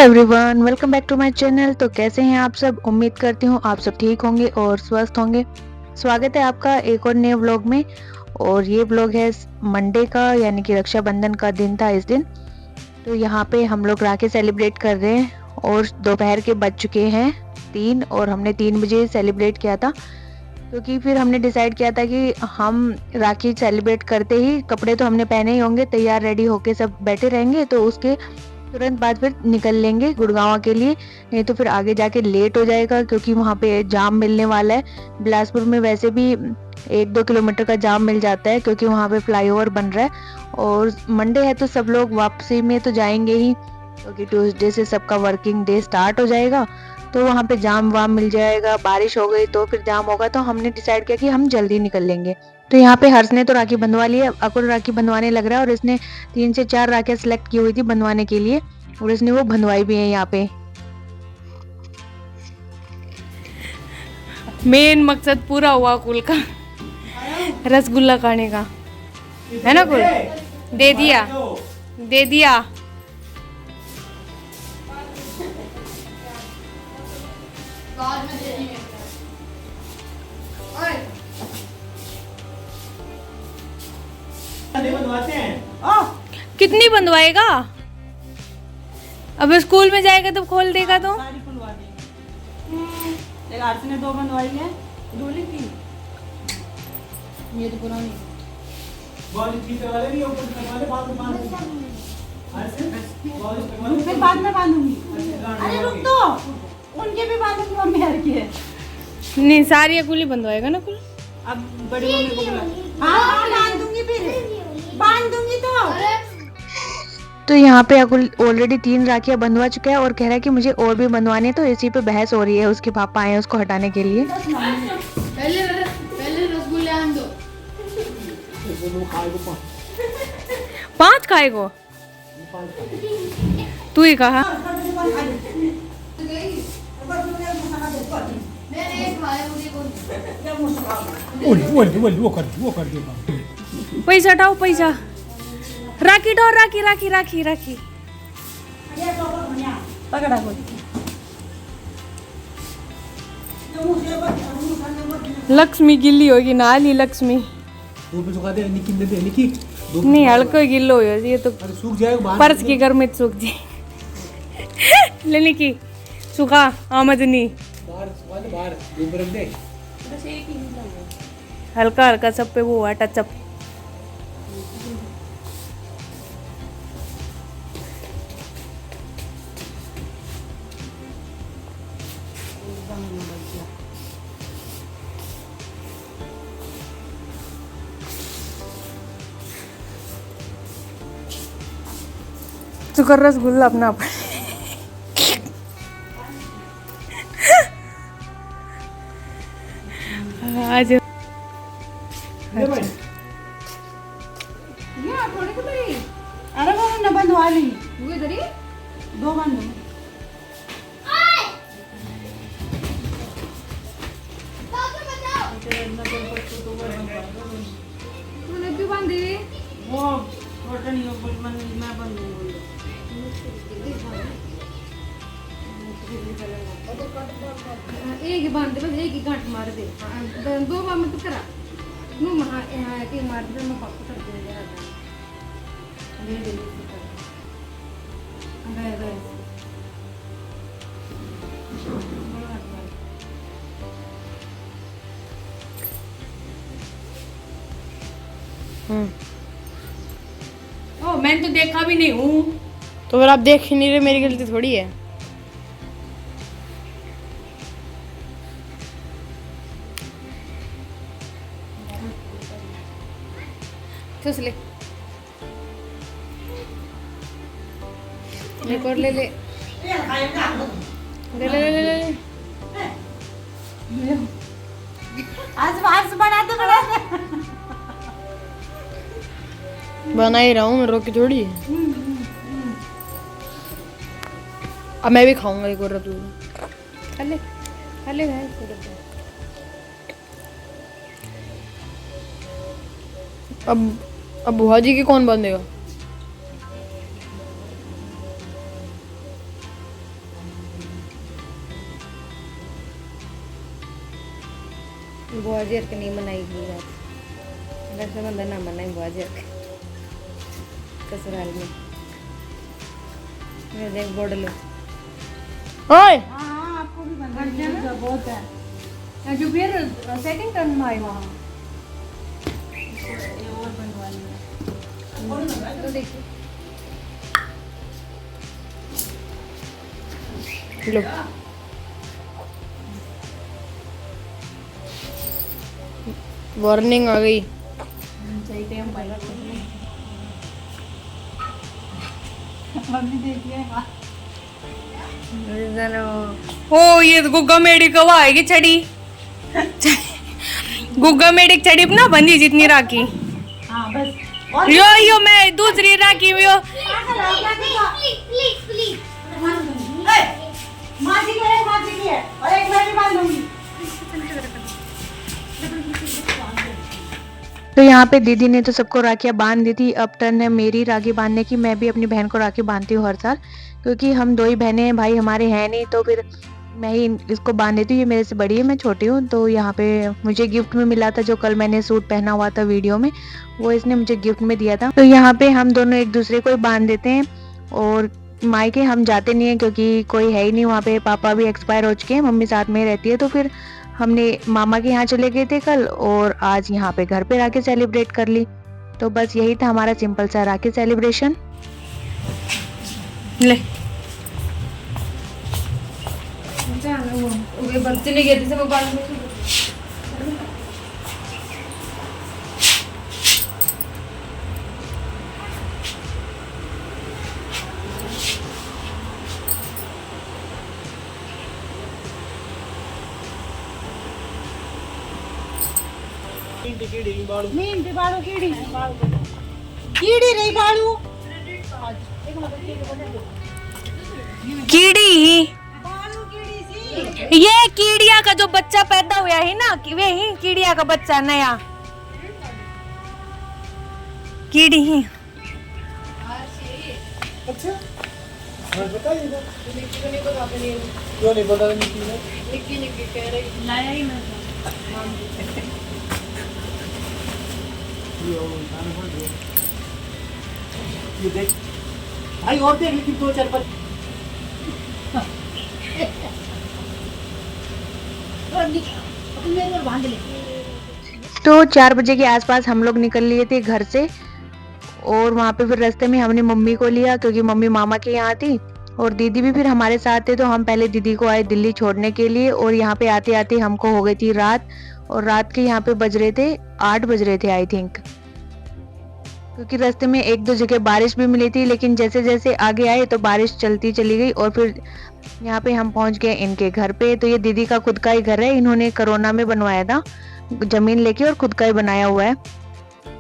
Everyone, welcome back to my channel. तो कैसे हैं आप सब? उम्मीद करती हूँ आप सब ठीक होंगे और स्वस्थ होंगे। स्वागत है आपका एक और नए व्लॉग में। और ये व्लॉग है मंडे का, यानी कि रक्षाबंधन का दिन था इस दिन। तो यहाँ पे हम लोग राखी सेलिब्रेट कर रहे हैं और दोपहर के बज चुके हैं 3 और हमने 3 बजे सेलिब्रेट किया था, क्योंकि फिर हमने डिसाइड किया था कि हम राखी सेलिब्रेट करते ही कपड़े तो हमने पहने ही होंगे, तैयार रेडी होके सब बैठे रहेंगे, तो उसके तुरंत बाद फिर निकल लेंगे गुड़गांव के लिए। नहीं तो फिर आगे जाके लेट हो जाएगा, क्योंकि वहाँ पे जाम मिलने वाला है। बिलासपुर में वैसे भी 1-2 किलोमीटर का जाम मिल जाता है, क्योंकि वहाँ पे फ्लाईओवर बन रहा है। और मंडे है तो सब लोग वापसी में तो जाएंगे ही, क्योंकि ट्यूसडे से सबका वर्किंग डे स्टार्ट हो जाएगा। तो वहाँ पे जाम वाम मिल जाएगा, बारिश हो गई तो फिर जाम होगा। तो हमने डिसाइड किया कि हम जल्दी निकल लेंगे। तो यहाँ पे हर्ष ने तो राखी बंधवा ली है, अकुल राखी बंधवाने लग रहा है, और इसने 3 से 4 राखियाँ सिलेक्ट की हुई थी बंधवाने के लिए, और इसने वो बंधवाई भी है यहाँ पे। मेन मकसद पूरा हुआ कुल का, रसगुल्ला खाने का, है ना? कुल दे दिया, दे दिया। कितनी बंधवाएगा? अब स्कूल में जाएगा तब खोल देगा तो। सारी खुलवा देंगे। एक आरती ने 2 बंधवाई है, डोली की। ये तो पुरानी बॉल ठीक वाले नहीं, ऊपर तक वाले बाद में बांध फिर बाद में बांधूंगी। अरे रुक तो, उनके भी बांधूंगी मम्मी यार की है। नहीं, सारी अकुल बंधवाएगा ना कुल। अब बड़ी मम्मी को बुला। हाँ बांध दूंगी, फिर बांध दूंगी तो यहाँ पे अकुल ऑलरेडी 3 राखियाँ बंधवा चुका है और कह रहा है कि मुझे और भी बंधवाने। तो इसी पे बहस हो रही है, उसके पापा आए हैं उसको हटाने के लिए। पहले रसगुल्ले आन दो। वो खाएगा 5 खाएगो? तू ही कहा। वो कर देगा। पैसा हटाओ, पैसा। राखी डो, राखी राखी राखी राखी। पकड़ा को। लक्ष्मी गिल्ली होगी ना ली लक्ष्मी। वो पे सुखा दे, निकी दे दे, निकी नहीं, हल्का गिल्लो हो ये तो। अरे सूख जाएगा बाहर। पर्स की गर्मी में सूख जाए। लेने की सूखा आमदनी। बाहर सुखा दे, बाहर धूप रख दे। हल्का हल्का सब पे वो हुआ टचअप। शुक्र रसगुल्ला अपना आज ले भाई। ये थोड़ी को बड़ी। अरे वो न बंधवा ली। वो इधर ही 2 बंधो। तूने क्यों बांधी? वो छोटा नहीं हो, मैं बांधूंगी। एक ही बांध दे, बस एक ही गांठ मार दे। 2 बार में तो करा नू महा यहाँ के मार दे, मैं पापा कर दे जरा दे दे गए गए। ओ, मैंने तो देखा भी नहीं हूँ। तो अगर आप देख ही नहीं रहे, मेरी गलती थोड़ी है। चुस ले, एक और ले ले, ले ले ले ले ले। आज आज बनाते बनाते बना ही रहा हूँ मैं, रोकी थोड़ी है। अब मैं भी खाऊंगा एक और रसगुल्ला। खा ले, खा ले भाई। अब बुआ जी की कौन बंदेगा? बुआ जी के नहीं मनाएगी आज, रक्षाबंधन ना मनाए बुआ जी ससुराल में। मैं देख बोर्ड लो। ओए हाँ आपको भी बनना बहुत है जो फिर सेकंड टर्न में आए वहाँ और बनवानी है। तो देखिए लो वार्निंग आ गई। सही टाइम पर मम्मी देखिए। ओ ये गुग्गा मेडी कब आएगी छड़ी गुग्गा मेडी छड़ी ना बंदी जितनी राखी। हाँ बस यो मैं दूसरी राखी में मासी की है और एक मैं भी बांध दूंगी। तो यहाँ पे दीदी ने तो सबको राखियाँ बांध दी थी। अब टर्न है मेरी राखी बांधने की। मैं भी अपनी बहन को राखी बांधती हूँ हर साल, क्योंकि हम 2 ही बहनें हैं, भाई हमारे हैं नहीं, तो फिर मैं ही इसको बांध देती हूँ। ये मेरे से बड़ी है, मैं छोटी हूँ। तो यहाँ पे मुझे गिफ्ट में मिला था, जो कल मैंने सूट पहना हुआ था वीडियो में, वो इसने मुझे गिफ्ट में दिया था। तो यहाँ पे हम दोनों एक दूसरे को बांध देते हैं। और मायके हम जाते नहीं है, क्योंकि कोई है ही नहीं वहाँ पे। पापा भी एक्सपायर हो चुके हैं, मम्मी साथ में ही रहती है। तो फिर हमने मामा के यहाँ चले गए थे कल, और आज यहाँ पे घर पे राखी सेलिब्रेट कर ली। तो बस यही था हमारा सिंपल सा राखी सेलिब्रेशन। ले बच्चे नहीं गए थे सब बाल में। नींद बाड़ू कीड़ी रही बाड़ू कीड़ी ही बाड़ू कीड़ी सी। ये कीड़िया का जो बच्चा पैदा हुआ है ना, वे ही कीड़िया का बच्चा नया कीड़ी ही। अच्छा हाँ बताइए ना। क्यों नहीं पता निकी ने लाया ही मैं ये देख भाई और देख, लेकिन 2-4 पर बांध ले। तो 4 बजे के आसपास हम लोग निकल लिए थे घर से, और वहाँ पे फिर रास्ते में हमने मम्मी को लिया, क्योंकि मम्मी मामा के यहाँ थी, और दीदी भी फिर हमारे साथ थे। तो हम पहले दीदी को आए दिल्ली छोड़ने के लिए, और यहाँ पे आते आते हमको हो गई थी रात। और रात के यहाँ पे बज रहे थे 8 बज रहे थे आई थिंक, क्योंकि रास्ते में 1-2 जगह बारिश भी मिली थी। लेकिन जैसे जैसे आगे आए तो बारिश चलती चली गई, और फिर यहाँ पे हम पहुँच गए इनके घर पे। तो ये दीदी का खुद का ही घर है, इन्होंने कोरोना में बनवाया था, जमीन लेके और खुद का ही बनाया हुआ है।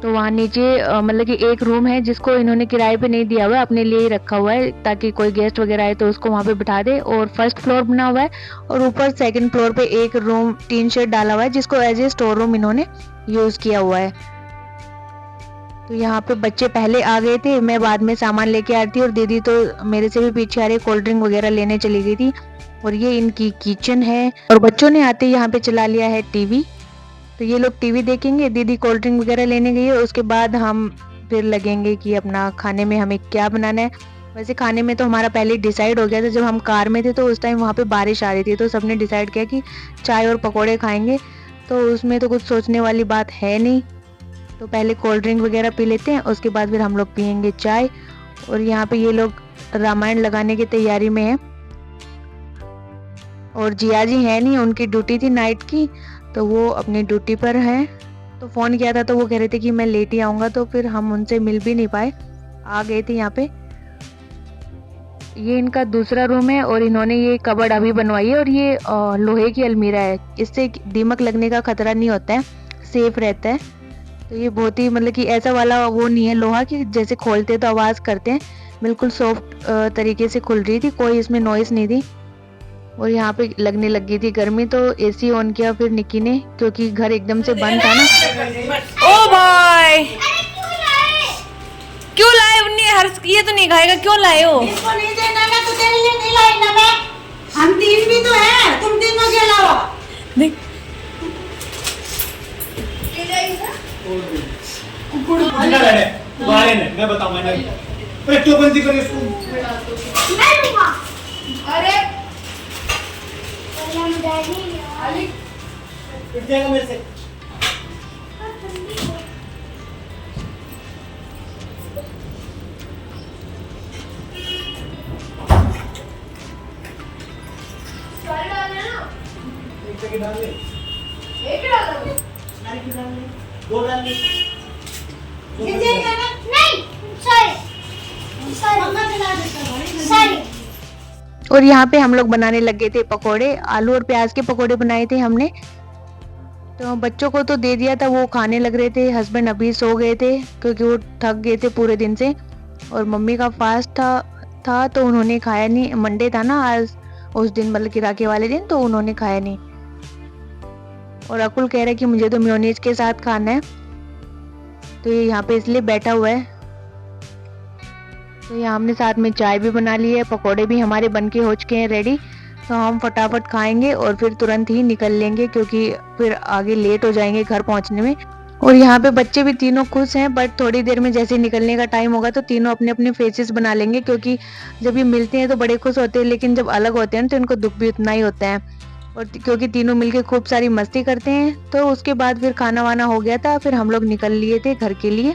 तो वहाँ नीचे मतलब कि एक रूम है जिसको इन्होंने किराए पे नहीं दिया हुआ है, अपने लिए ही रखा हुआ है, ताकि कोई गेस्ट वगैरह आए तो उसको वहाँ पे बिठा दे। और फर्स्ट फ्लोर बना हुआ है, और ऊपर सेकंड फ्लोर पे एक रूम टीन शेड डाला हुआ है, जिसको एज ए स्टोर रूम इन्होंने यूज किया हुआ है। तो यहाँ पे बच्चे पहले आ गए थे, मैं बाद में सामान लेके आ रही थी, और दीदी तो मेरे से भी पीछे आ रही, कोल्ड ड्रिंक वगैरह लेने चली गई थी। और ये इनकी किचन है, और बच्चों ने आते ही यहाँ पे चला लिया है टीवी। तो ये लोग टीवी देखेंगे, दीदी कोल्ड ड्रिंक वगैरह लेने गई है। उसके बाद हम फिर लगेंगे कि अपना खाने में हमें क्या बनाना है। वैसे खाने में तो हमारा पहले डिसाइड हो गया था, जब हम कार में थे तो उस टाइम वहाँ पे बारिश आ रही थी, तो सबने डिसाइड किया कि चाय और पकौड़े खाएंगे। तो उसमें तो कुछ सोचने वाली बात है नहीं, तो पहले कोल्ड ड्रिंक वगैरह पी लेते हैं, उसके बाद फिर हम लोग पियेंगे चाय। और यहाँ पे ये लोग रामायण लगाने की तैयारी में है, और जिया जी है नहीं, उनकी ड्यूटी थी नाइट की, तो वो अपनी ड्यूटी पर है। तो फ़ोन किया था तो वो कह रहे थे कि मैं लेट ही आऊँगा, तो फिर हम उनसे मिल भी नहीं पाए, आ गए थे यहाँ पे। ये इनका दूसरा रूम है, और इन्होंने ये कबर्ड अभी बनवाई है, और ये लोहे की अलमीरा है, इससे दीमक लगने का खतरा नहीं होता है, सेफ रहता है। तो ये बहुत ही मतलब कि ऐसा वाला वो नहीं है लोहा कि जैसे खोलते तो आवाज़ करते हैं, बिल्कुल सॉफ्ट तरीके से खुल रही थी, कोई इसमें नॉइस नहीं थी। और यहाँ पे लगने लगी थी गर्मी, तो एसी ऑन किया फिर निक्की ने, क्योंकि घर एकदम से बंद था ना। ओ भाई क्यों लाए उन्नी? हर ये तो नहीं खाएगा, क्यों लाए हो? इसको नहीं देना ना, तो तेरे लिए नहीं लाई ना मैं। हम 3 भी तो हैं, तुम तीनों के अलावा। देख बहन है, मैं बताऊं मैंने अरे क्यों बंदी करे इसको? अरे पिट जाएगा मेरे से। एक पैकेट डाल दे। एक डाल दो। सारी की डाल दे। दो डाल दे। और यहाँ पे हम लोग बनाने लगे थे पकोड़े, आलू और प्याज के पकोड़े बनाए थे हमने। तो बच्चों को तो दे दिया था, वो खाने लग रहे थे। हस्बैंड अभी सो गए थे क्योंकि वो थक गए थे पूरे दिन से, और मम्मी का फास्ट था तो उन्होंने खाया नहीं। मंडे था ना आज, उस दिन मतलब कि राखी वाले दिन, तो उन्होंने खाया नहीं। और अकुल कह रहा है कि मुझे तो मेयोनीज के साथ खाना है, तो ये यहाँ पे इसलिए बैठा हुआ है। तो यहाँ हमने साथ में चाय भी बना ली है, पकोड़े भी हमारे बन के हो चुके हैं रेडी। तो हम फटाफट खाएंगे और फिर तुरंत ही निकल लेंगे क्योंकि फिर आगे लेट हो जाएंगे घर पहुंचने में। और यहाँ पे बच्चे भी तीनों खुश हैं, बट थोड़ी देर में जैसे निकलने का टाइम होगा तो तीनों अपने अपने फेसेस बना लेंगे, क्योंकि जब ये मिलते हैं तो बड़े खुश होते हैं, लेकिन जब अलग होते हैं तो इनको दुख भी उतना ही होता है। और क्योंकि तीनों मिलके खूब सारी मस्ती करते हैं, तो उसके बाद फिर खाना वाना हो गया था, फिर हम लोग निकल लिए थे घर के लिए।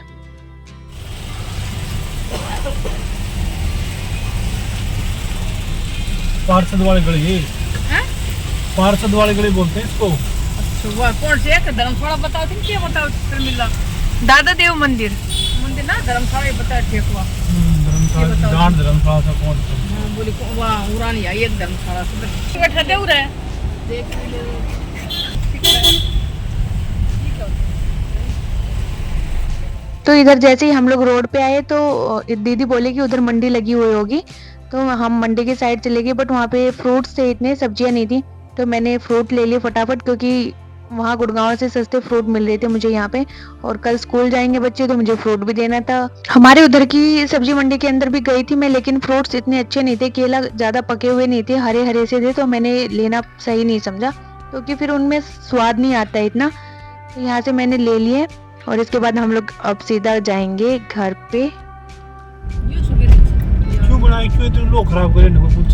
पार्षद वाले गली ये पार्षद वाले गली बोलते हैं इसको। सुबह कौन से एक धर्मशाला बताओ, तुम क्या बताओ फिर मिला दादा देव मंदिर। मंदिर ना धर्मशाला ही बताया ठेकुआ। धर्मशाला जान धर्मशाला से कौन सा? हाँ, बोली वहाँ उड़ानी आई एक धर्मशाला से बैठा दे उरे देख तो इधर जैसे ही हम लोग रोड पे आए तो दीदी बोले कि उधर मंडी लगी हुई होगी, तो हम मंडी के साइड चले गए, बट वहाँ पे फ्रूट्स थे, इतने सब्जियां नहीं थी। तो मैंने फ्रूट ले लिए फटाफट, क्योंकि वहाँ गुड़गांव से सस्ते फ्रूट मिल रहे थे मुझे यहाँ पे, और कल स्कूल जाएंगे बच्चे तो मुझे फ्रूट भी देना था। हमारे उधर की सब्जी मंडी के अंदर भी गई थी मैं, लेकिन फ्रूट्स इतने अच्छे नहीं थे, केला ज्यादा पके हुए नहीं थे, हरे हरे से थे, तो मैंने लेना सही नहीं समझा, क्योंकि फिर उनमें स्वाद नहीं आता इतना। तो यहाँ से मैंने ले लिए, और इसके बाद हम लोग अब सीधा जाएंगे घर पे। क्यों बनाए, क्यों इतने लोग खराब करे ना कुछ?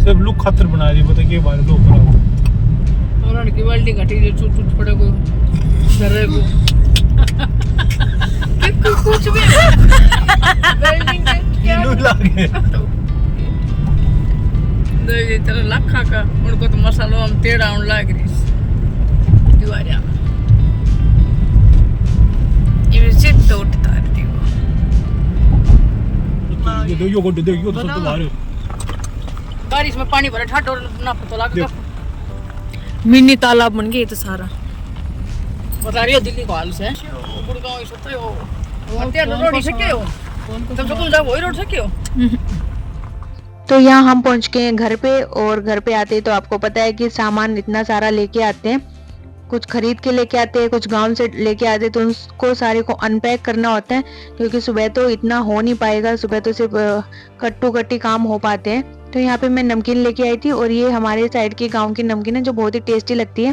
सब लोग खातर बना रही, पता क्या बात, लोग खराब और उनकी वेल्डिंग घटी जो चुट चुट पड़े को डरे को कुछ भी वेल्डिंग के क्या लागे दे तेरा लखा का उनको तो मसालो हम टेढ़ा उन लाग रही दीवार ये सिद्ध उठता है देखो तो सब तो बाहर बारिश में पानी भरा ठाट और ना पता लगा मिनी तालाब बन गया ये तो सारा। बता रही हो दिल्ली को हाल से गुड़गांव सत्य हो अत्यार रोड सके हो तुम स्कूल जाओ वही रोड सके हो। तो यहाँ हम पहुँच गए हैं घर पे, और घर पे आते तो आपको पता है कि सामान इतना सारा लेके आते हैं, कुछ खरीद के लेके आते हैं, कुछ गांव से लेके आते हैं, तो उसको सारे को अनपैक करना होता है, क्योंकि सुबह तो इतना हो नहीं पाएगा, सुबह तो सिर्फ कट्टू कट्टी काम हो पाते हैं। तो यहाँ पे मैं नमकीन लेके आई थी, और ये हमारे साइड की गांव की नमकीन है जो बहुत ही टेस्टी लगती है।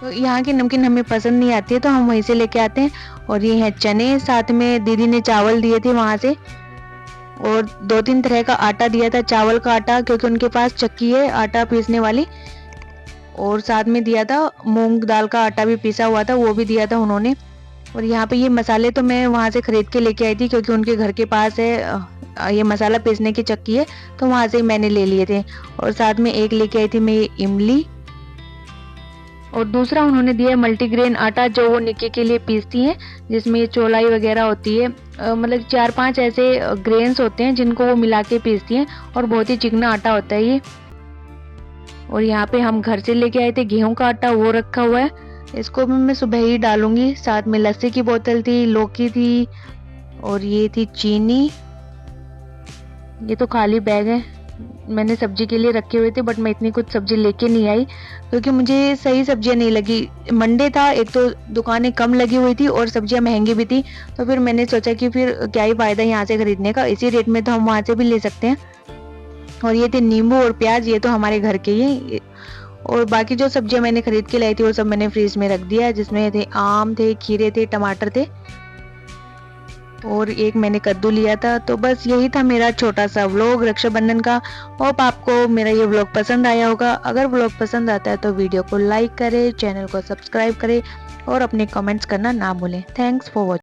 तो यहाँ की नमकीन हमें पसंद नहीं आती है, तो हम वहीं से लेके आते हैं। और ये है चने, साथ में दीदी ने चावल दिए थे वहाँ से, और 2-3 तरह का आटा दिया था, चावल का आटा क्योंकि उनके पास चक्की है आटा पीसने वाली, और साथ में दिया था मूंग दाल का आटा भी पीसा हुआ था, वो भी दिया था उन्होंने। और यहाँ पे ये मसाले तो मैं वहाँ से खरीद के लेके आई थी, क्योंकि उनके घर के पास है ये मसाला पीसने की चक्की है, तो वहाँ से मैंने ले लिए थे। और साथ में एक लेके आई थी मैं ये इमली, और दूसरा उन्होंने दिया मल्टीग्रेन आटा जो वो निक्के के लिए पीसती हैं, जिसमें ये चौलाई वगैरह होती है, मतलब 4-5 ऐसे ग्रेन्स होते हैं जिनको वो मिला के पीसती हैं, और बहुत ही चिकना आटा होता है ये। और यहाँ पे हम घर से लेके आए थे गेहूं का आटा, वो रखा हुआ है, इसको भी मैं सुबह ही डालूंगी। साथ में लस्सी की बोतल थी, लौकी थी, और ये थी चीनी। ये तो खाली बैग है, मैंने सब्जी के लिए रखे हुए थे, बट मैं इतनी कुछ सब्जी लेके नहीं आई क्योंकि मुझे सही सब्जियां नहीं लगी। मंडे था, एक तो दुकानें कम लगी हुई थी और सब्जियां महंगी भी थी, तो फिर मैंने सोचा कि फिर क्या ही फायदा यहाँ से खरीदने का, इसी रेट में तो हम वहाँ से भी ले सकते हैं। और ये थे नींबू और प्याज, ये तो हमारे घर के ही। और बाकी जो सब्जियां मैंने खरीद के लाई थी वो सब मैंने फ्रीज में रख दिया, जिसमें थे आम थे, खीरे थे, टमाटर थे। और एक मैंने कद्दू लिया था। तो बस यही था मेरा छोटा सा व्लॉग रक्षाबंधन का। होप आपको मेरा ये व्लॉग पसंद आया होगा। अगर व्लॉग पसंद आता है तो वीडियो को लाइक करें, चैनल को सब्सक्राइब करें और अपने कमेंट्स करना ना भूलें। Thanks for watching.